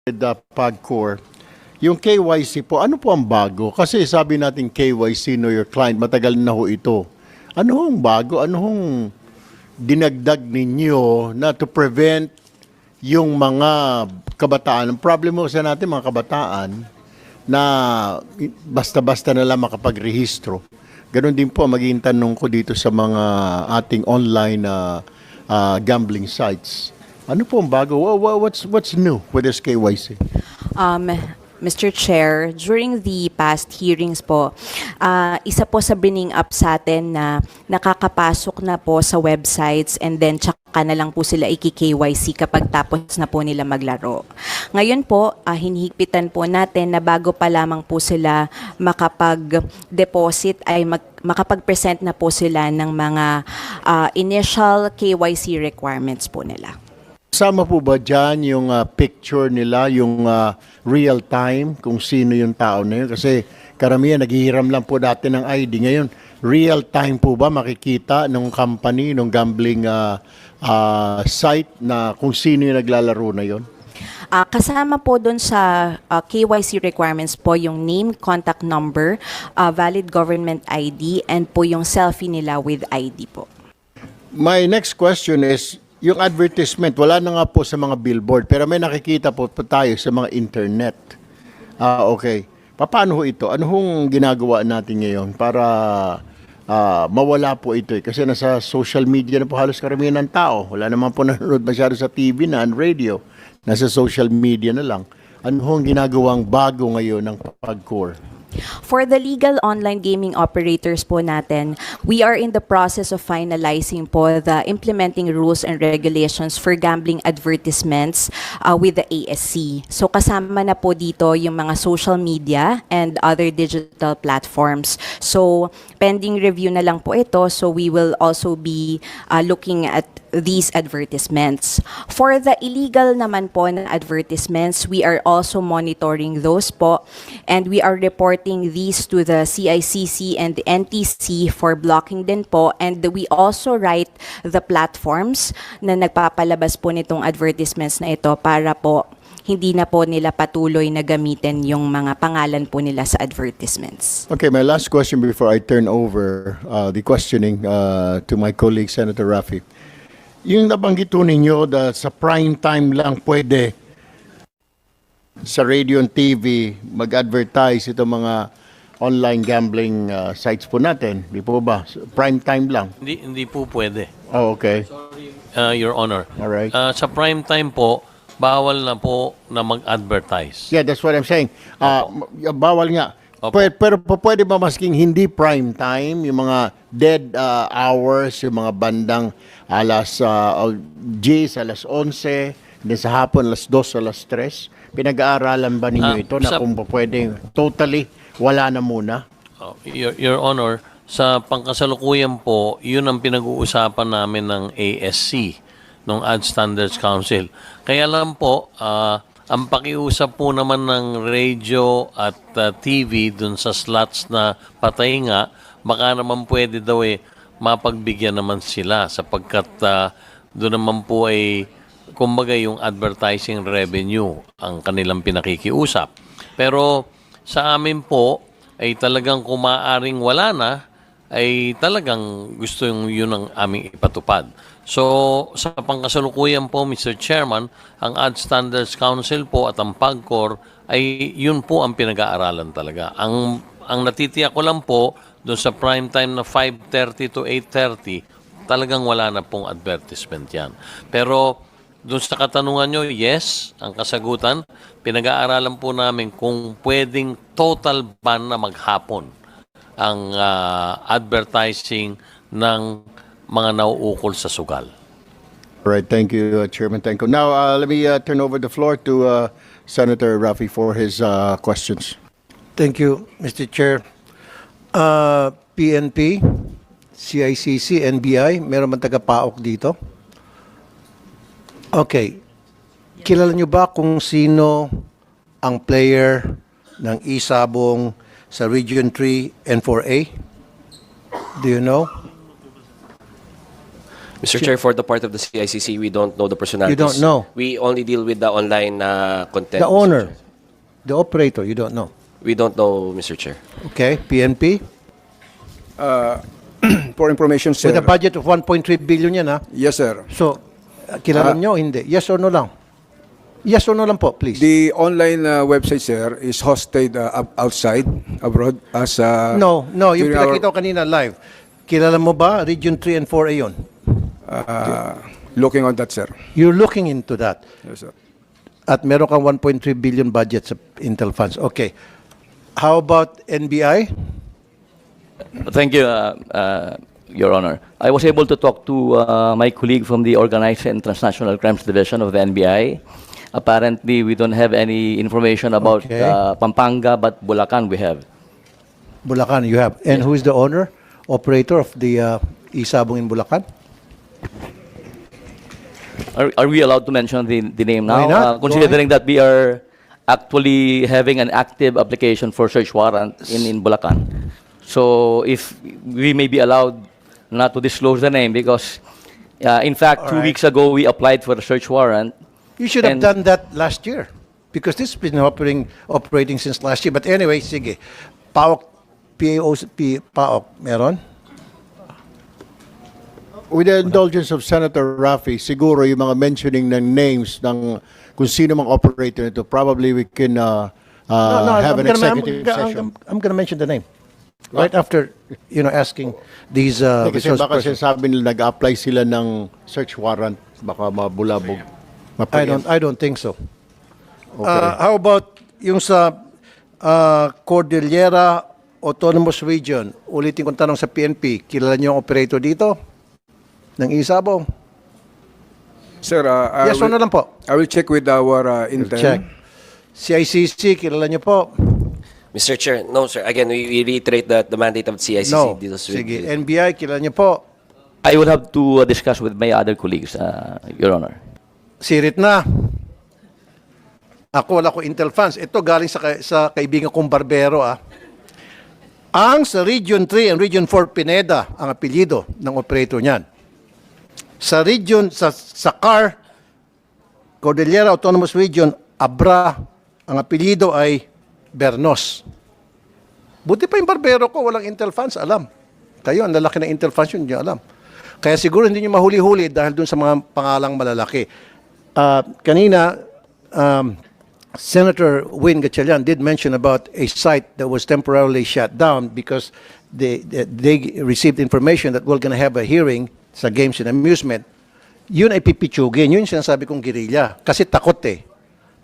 with PAGCOR, yung KYC po, ano po ang bago? Kasi sabi natin KYC, know your client, matagal na ho ito. Ano hong bago? Ano hong dinagdag ninyo na to prevent yung mga kabataan? Ang problem mo sa natin mga kabataan na basta-basta na lang makapagrehistro. Ganon din po magiging tanong ko dito sa mga ating online gambling sites. Ano po ang bago? What's new with this KYC? Mr. Chair, during the past hearings po, isa po sa bringing up sa atin na nakakapasok na po sa websites and then tsaka na lang po sila iki-KYC kapag tapos na po nila maglaro. Ngayon po, hinihigpitan po natin na bago pa lamang po sila makapag-deposit ay makapag-present na po sila ng mga initial KYC requirements po nila. Kasama po ba dyan yung picture nila, yung real time, kung sino yung tao na yun? Kasi karamihan, naghihiram lang po dati ng ID. Ngayon, real time po ba makikita ng company, ng gambling site na kung sino yung naglalaro na yun? Kasama po doon sa KYC requirements po yung name, contact number, valid government ID, and po yung selfie nila with ID po. My next question is, yung advertisement, wala na nga po sa mga billboard, pero may nakikita po tayo sa mga internet. Okay. Paano ho ito? Ano hong ginagawa natin ngayon para mawala po ito? Kasi nasa social media na po halos karamihan ng tao. Wala naman po nanonood masyado sa TV na, and radio. Nasa social media na lang. Ano hong ginagawang bago ngayon ng PAGCOR? For the legal online gaming operators po natin, we are in the process of finalizing po the implementing rules and regulations for gambling advertisements with the ASC. So kasama na po dito yung mga social media and other digital platforms. So pending review na lang po ito, so we will also be looking at these advertisements. For the illegal naman po na advertisements, we are also monitoring those po, and we are reporting these to the CICC and the NTC for blocking din po, and we also write the platforms na nagpapalabas po nitong advertisements na ito para po hindi na po nila patuloy na gamitin yung mga pangalan po nila sa advertisements. Okay, my last question before I turn over the questioning to my colleague, Senator Raffy. Yung nabanggit po ninyo sa prime time lang pwede sa radio and TV mag-advertise itong mga online gambling sites po natin. Di po ba? Prime time lang. Hindi po pwede. Oh, okay. Your Honor. All right. Sa prime time po, bawal na po na mag-advertise. Yeah, that's what I'm saying. Bawal nga. Opo. Pero pwede ba masking hindi prime time, yung mga dead hours, yung mga bandang alas 10, alas 11, then sa hapon alas 2, alas 3? Pinag-aaralan ba ninyo ito na kung pwede totally wala na muna? Your Honor, sa pangkasalukuyan po, yun ang pinag-uusapan namin ng ASC, ng Ad Standards Council. Kaya lang po, ang pakiusap po naman ng radio at TV dun sa slots na patay nga, baka naman pwede daw mapagbigyan naman sila sapagkat doon naman po ay kumbaga yung advertising revenue ang kanilang pinakikiusap. Pero sa amin po ay talagang kung maaaring wala na, ay talagang gusto yun ang aming ipatupad. So, sa pangkasalukuyan po, Mr. Chairman, ang Ad Standards Council po at ang PAGCOR ay yun po ang pinag-aaralan talaga. Ang natitiyak ko lang po, doon sa prime time na 5:30 to 8:30, talagang wala na pong advertisement yan. Pero doon sa katanungan nyo, yes, ang kasagutan, pinag-aaralan po namin kung pwedeng total ban na maghapon ang advertising ng mga nauukol sa sugal. All right, thank you, Chairman. Thank you. Now, let me turn over the floor to Senator Raffy for his questions. Thank you, Mr. Chair. PNP, CICC, NBI, meron man taga-PAOK dito? Okay. Kilala nyo ba kung sino ang player ng isabong sa Region 3 and 4A? Do you know? Mr. Chair, for the part of the CICC, we don't know the personalities. You don't know? We only deal with the online content. The Mr. owner, Chair. the operator, you don't know. We don't know, Mr. Chair. Okay, PNP? For information, sir. With a budget of 1.3 billion yan, ha? Yes, sir. So, kilala nyo, hindi. Yes or no lang? Yes or no lang po, please. The online website, sir, is hosted outside, abroad, as... No, yung during our- pinakita ko kanina live. Kilala mo ba? Region 3 and 4A yun. looking on that, sir. You're looking into that. Yes, sir. At meron kang 1.3 billion budget sa Intel funds. Okay. How about NBI? Thank you, Your Honor. I was able to talk to my colleague from the Organized and Transnational Crimes Division of the NBI. Apparently, we don't have any information about Okay. Pampanga, but Bulacan we have. Bulacan, you have. And who is the owner, operator of the Isabong in Bulacan? Are we allowed to mention the name Why now? not? Go Considering that we are actually having an active application for search warrant in Bulacan. So if we may be allowed not to disclose the name because, in fact, All 2 right. weeks ago we applied for a search warrant. You should have And- done that last year because this has been operating since last year. But anyway, sige. PAOK, PAOK, meron? With the indulgence of Senator Raffy, siguro yung mga mentioning ng names ng kung sino mang operator nito, probably we can have an executive session. I'm gonna mention the name. Right after, asking these Kasi resource baka persons. sinasabi nila nag-apply sila ng search warrant, baka mabulabog. I don't think so. How about yung sa Cordillera Autonomous Region? Ulitin kong tanong sa PNP, kilala niyo ang operator dito? Ng Isabong? Sir, Yes or no lang po? I will check with our intern. Check. CICC, kilala niyo po? Mr. Chair, no, sir. Again, we reiterate that the mandate of CICC No. deals with... Sige. NBI, kilala niyo po? I would have to discuss with my other colleagues, Your Honor. Sirit na. Ako, wala ko Intel funds. Ito galing sa kaibigan kong barbero. Ang sa Region 3 and Region 4 Pineda, ang apelyido ng operator niyan. Sa region, sa CAR, Cordillera Autonomous Region, Abra, ang apelyido ay Bernos. Buti pa yung barbero ko, walang Intel funds, alam. Kayo, ang lalaki ng Intel funds yun, hindi nyo alam. Kaya siguro hindi nyo mahuli-huli dahil dun sa mga pangalang malalaki. Kanina, Senator Win Gatchalian did mention about a site that was temporarily shut down because they received information that we're going to have a hearing sa Games and Amusement. Yun ay pipitsugin. Yun yung sinasabi kong guerrilla. Kasi takot eh.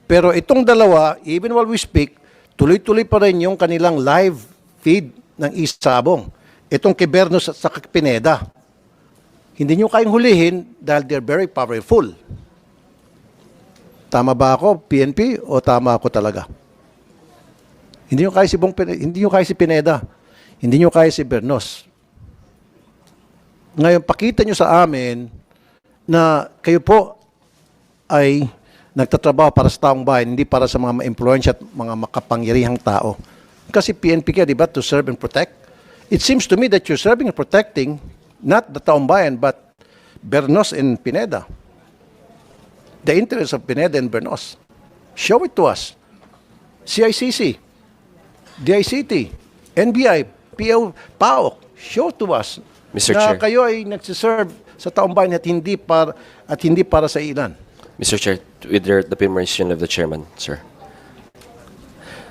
Pero itong dalawa, even while we speak, tuloy-tuloy pa rin yung kanilang live feed ng Isabong. Itong kay Bernos at sa Pineda. Hindi nyo kayang hulihin dahil they're very powerful. Tama ba ako, PNP, o tama ako talaga? Hindi nyo kaya si Pineda. Hindi nyo kaya si Bernos. Ngayon, pakita nyo sa amin na kayo po ay nagtatrabaho para sa taong bayan, hindi para sa mga ma-influensya at mga makapangyarihang tao. Kasi PNP ka, di ba, to serve and protect? It seems to me that you're serving and protecting not the taong bayan, but Bernos and Pineda. The interest of Pineda and Bernos. Show it to us. CICC, DICT, NBI, PAOK, show to us Mr. na Chair. kayo ay nagsiserve sa taong bayan at hindi para sa ilan. Mr. Chair, with the permission of the chairman, sir.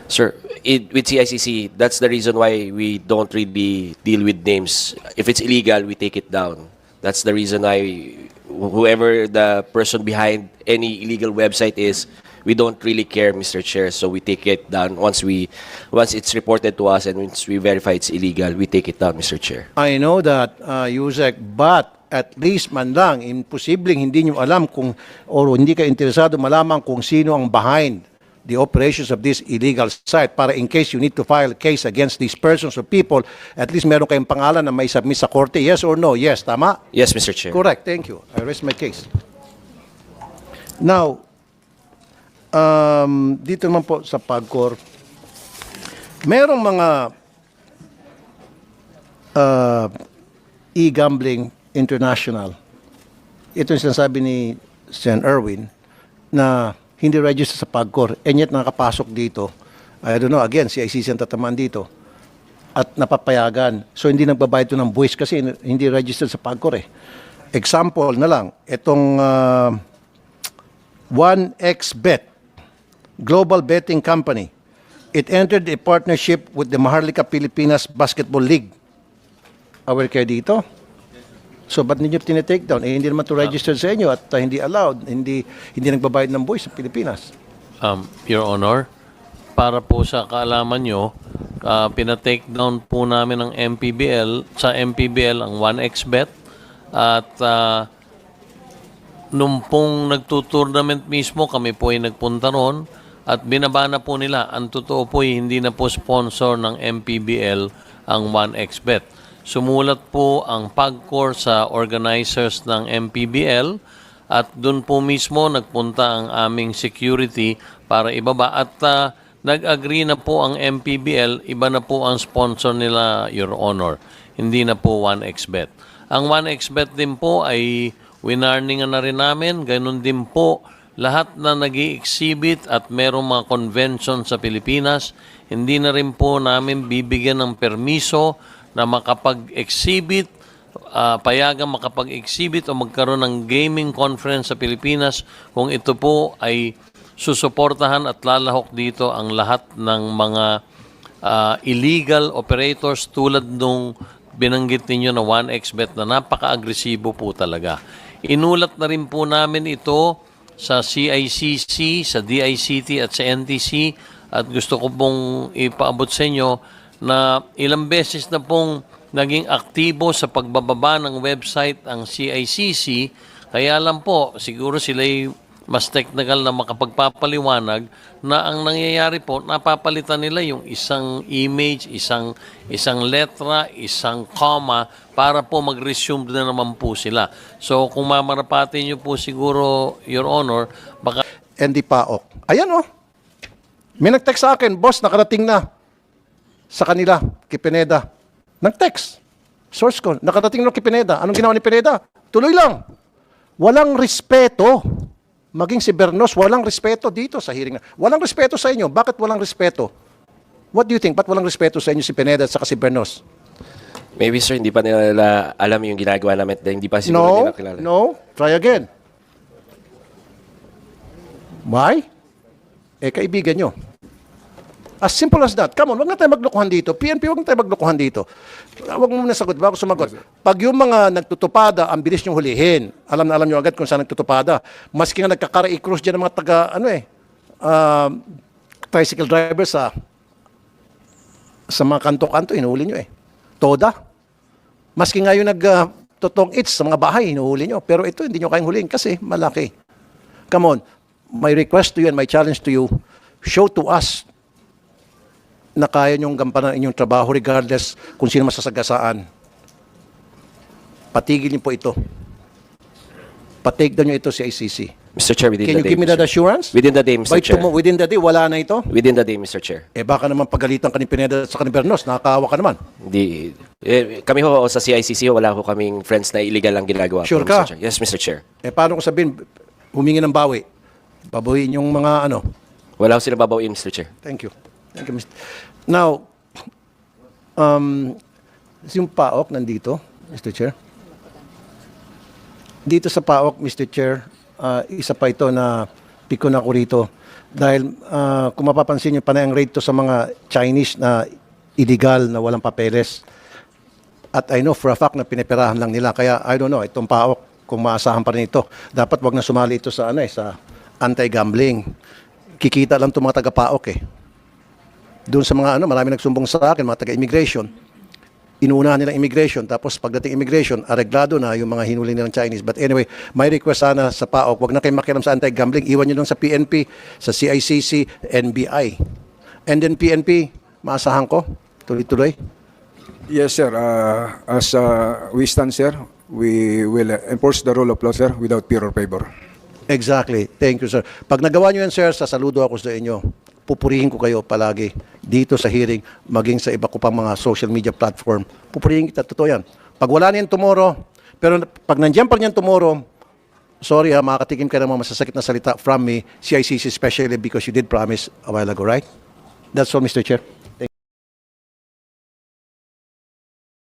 Sir, with CICC, that's the reason why we don't really deal with names. If it's illegal, we take it down. That's the reason why whoever the person behind any illegal website is, we don't really care, Mr. Chair. So we take it down once it's reported to us and once we verify it's illegal, we take it down, Mr. Chair. I know that, Yusek, but at least man lang, imposibleng hindi nyo alam kung, o hindi kayo interesado malaman kung sino ang behind the operations of this illegal site para in case you need to file a case against these persons or people, at least meron kayong pangalan na may submit sa korte, yes or no? Yes, tama? Yes, Mr. Chair. Correct, thank you. I rest my case. Now, dito naman po sa PAGCOR, merong mga e-gambling international ito yung sinasabi ni Sen. Erwin na hindi register sa PAGCOR and yet nakapasok dito. I don't know, again, si ICC ang tatamaan dito at napapayagan. So hindi nagbabayad ito ng buwis kasi hindi registered sa PAGCOR eh. Example na lang, itong 1xBet, global betting company. It entered a partnership with the Maharlika Pilipinas Basketball League. Aware kayo dito? So, ba't ninyo tinitake down? Eh, hindi naman to registered sa inyo at hindi allowed. Hindi nagbabayad ng buwis sa Pilipinas. Your Honor, para po sa kaalaman nyo, pinatake down po namin ng MPBL, sa MPBL ang 1xBet at nung pong nagtutournament mismo, kami po ay nagpunta ron at binabana po nila. Ang totoo po ay hindi na po sponsor ng MPBL ang 1xBet. Sumulat po ang PAGCOR sa organizers ng MPBL at doon po mismo nagpunta ang aming security para ibaba at nag-agree na po ang MPBL, iba na po ang sponsor nila, Your Honor. Hindi na po 1xBet. Ang 1xBet din po ay winarningan na rin namin, ganun din po lahat na nag-i-exhibit at merong mga convention sa Pilipinas, hindi na rin po namin bibigyan ng permiso na makapag-exhibit, payagang makapag-exhibit o magkaroon ng gaming conference sa Pilipinas kung ito po ay susuportahan at lalahok dito ang lahat ng mga illegal operators tulad nung binanggit ninyo na 1xBet na napaka-agresibo po talaga. Inulat na rin po namin ito sa CICC, sa DICT at sa NTC at gusto ko pong ipaabot sa inyo na ilang beses na pong naging aktibo sa pagbababa ng website ang CICC, kaya lang po siguro sila'y mas technical na makapagpapaliwanag na ang nangyayari po, napapalitan nila yung isang image, isang letra, isang comma para po mag-resume na naman po sila. So kung mamarapatin nyo po siguro, Your Honor, baka... And di PAOK. Ayan oh. May nag-text sa akin, boss, nakarating na sa kanila, kay Pineda. Nag-text. Source ko, nakarating na kay Pineda. Anong ginawa ni Pineda? Tuloy lang. Walang respeto. Maging si Bernos, walang respeto dito sa hearing. Walang respeto sa inyo. Bakit walang respeto? What do you think? Ba't walang respeto sa inyo si Pineda at saka si Bernos? Maybe sir, hindi pa nila alam yung ginagawa namin. Hindi pa siguro nila kilala. No. Try again. Why? Eh, kaibigan nyo. As simple as that. Come on, wag na tayo maglokohan dito. PNP, wag na tayo maglokohan dito. Wag mo muna sagot, bago sumagot. Pag yung mga nagtutupada, ang bilis nyo hulihin. Alam na alam nyo agad kung saan nagtutupada. Maski nga nagkakara-i-cross dyan ng mga tricycle driver sa mga kanto-kanto, inuhuli nyo eh. Toda. Maski nga yung nagtotong its sa mga bahay, inuhuli nyo. Pero ito, hindi nyo kayang hulihin kasi malaki. Come on, my request to you and my challenge to you, show to us na kaya niyong gampanan inyong trabaho regardless kung sino masasagasaan. Patigil niyo po ito. Patake down niyo ito si ICC. Mr. Chair, within Can the you day. give me that Mr. assurance? Within the day, Mr. Chair. Within the day, wala na ito? Within the day, Mr. Chair. Eh baka naman pagalitan ka ni Pineda sa ni Bernos, nakakaawa ka naman. Hindi. Kami ho sa CICC, wala ho kaming friends na illegal ang ginagawa. Sure po, ka? Mr. Chair. Yes, Mr. Chair. Eh paano ko sabihin, humingi ng bawi? Babawiin yung mga ano. Wala ho sila babawin, Mr. Chair. Thank you. Thank you, Mr. Now, yung PAOK nandito, Mr. Chair. Dito sa PAOK, Mr. Chair, isa pa ito na pikon ako rito. Dahil kung mapapansin nyo, panay ang rate to sa mga Chinese na illegal, na walang papeles. At I know for a fact na piniperahan lang nila. Kaya I don't know, itong PAOK, kung maasahan pa rin ito, dapat wag na sumali ito sa, sa anti-gambling. Kikita lang itong mga taga-PAOK eh. Doon sa mga marami nagsumbong sa akin, mga taga-immigration. Inuunahan nilang immigration, tapos pagdating immigration, areglado na yung mga hinuli nilang Chinese. But anyway, may request sana sa PAOK, wag na kayo makialam sa anti-gambling, iwan nyo lang sa PNP, sa CICC, NBI. And then PNP, maasahan ko, tuloy-tuloy. Yes, sir. As we stand, sir, we will enforce the rule of law, sir, without fear or favor. Exactly. Thank you, sir. Pag nagawa nyo yan, sir, sasaludo ako sa inyo. Pupurihin ko kayo palagi dito sa hearing, maging sa iba ko pang mga social media platform. Pupurihin kita, totoo yan. Pag wala niyan tomorrow, pero pag nandiyan pa niyan tomorrow, sorry ha, makakatikim ka ng mga masasakit na salita from me, CICC especially because you did promise a while ago, right? That's all, Mr. Chair.